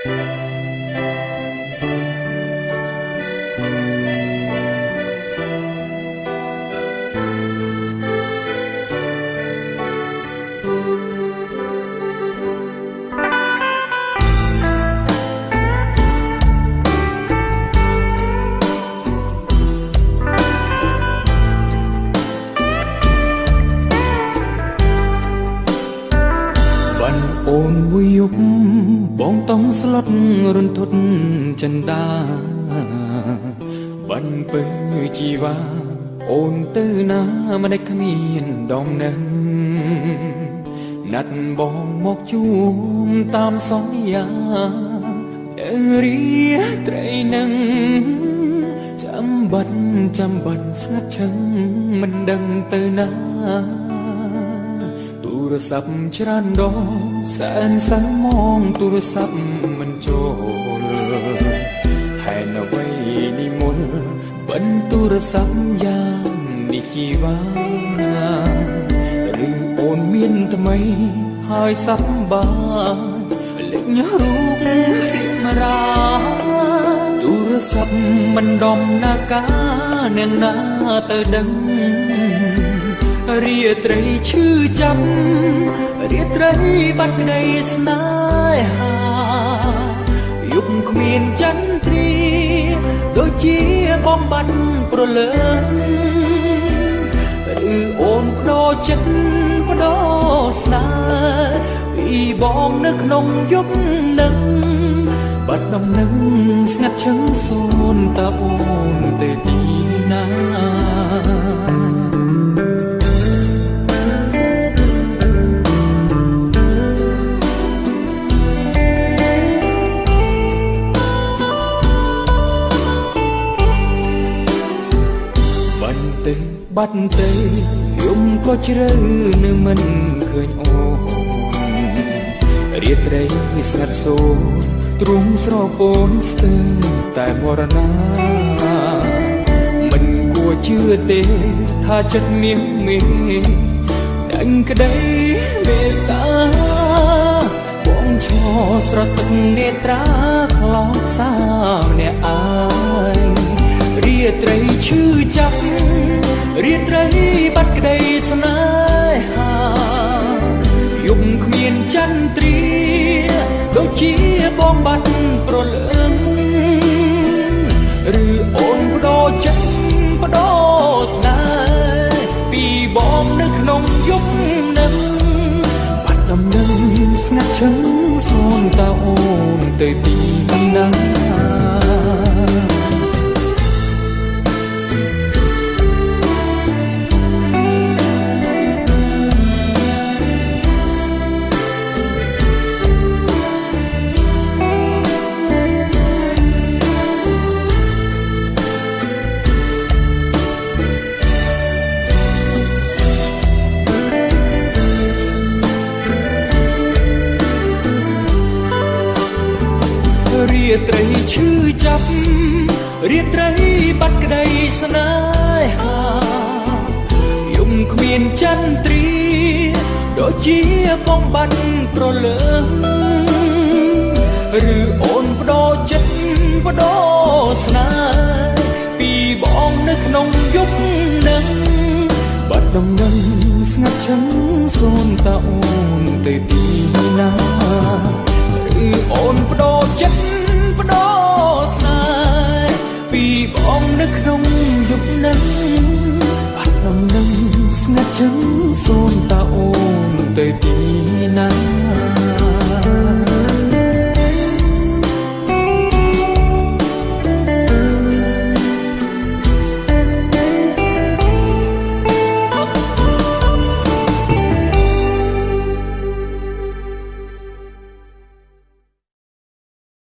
អូនមួយយប់បងต้องស្លុតរន្ធត់ចិន្តាបានពើជីវ៉ាអូនទៅណាមិនได้គ្មានដំណឹងណាត់បងមកជួមតាមសន្យារីត្រីនឹងចាំបាត់ស្ងាត់ឈឹងមិនដឹងទៅណាទូរស័ព្ទច្រើនដងសែនសាំងមទូរស័ព្ទមិនចូលហេតុអ្វីនេះមុនបិណ្ឌទូរស័ព្ទយ៉ាងនេះជីវ៉ាឬអូនមានថ្មីហើយសប្បាយលេចរូបរីករាទូរស័ព្ទមិនដំណាកាអ្នកណាទៅដឹងរាត្រីឈឺចាប់រាត្រីបាត់ក្តីស្នេហាយប់គ្មានចន្ទ្រាដូចជាបំបត្តិប្រលើងឬអូនបដូរចិត្តបដូរស្នេហ៍ពីបងនៅក្នុងយប់នឹងបាត់ដំណឹងស្ងាត់ឈឹងសូនតើអូនទៅទីណាបាត់ទៅយំក៏ជ្រៅនៅមិនឃើញអូនរាត្រីស្ងាត់សូរទ្រង់ស្រពោនស្ទើរតែមរណាមិនគួរជឿទេថាចិត្តនាងមេដាញ់ក្តីមេត្តាបងឈរស្រទិញនេត្រាខ្លោចសាម្នាក់ឯងរាត្រីឈឺចាប់រាត្រីបាត់ក្តីស្នេហាយប់គ្មានចន្ទ្រាដូចជាបងបាត់ប្រលើងឬអូនបដូរចិត្តបដូរស្នេហ៍ពីបងនៅក្នុងយប់នឹងបាត់ដំណឹងស្ងាត់ឈឹងសូនតើអូនទៅទីណារាត្រីឈឺចាប់រាត្រីបាត់ក្តីស្នេហាយំគ្មានចន្ទ្រាដូចជាបំបត្តិប្រលើងឬអូនបដូរចិត្តបដូរស្នេហ៍ពីបងនៅក្នុងយប់នឹងបាត់ដំណឹងស្ងាត់ឈឹងសូនតើអូនទៅទីណា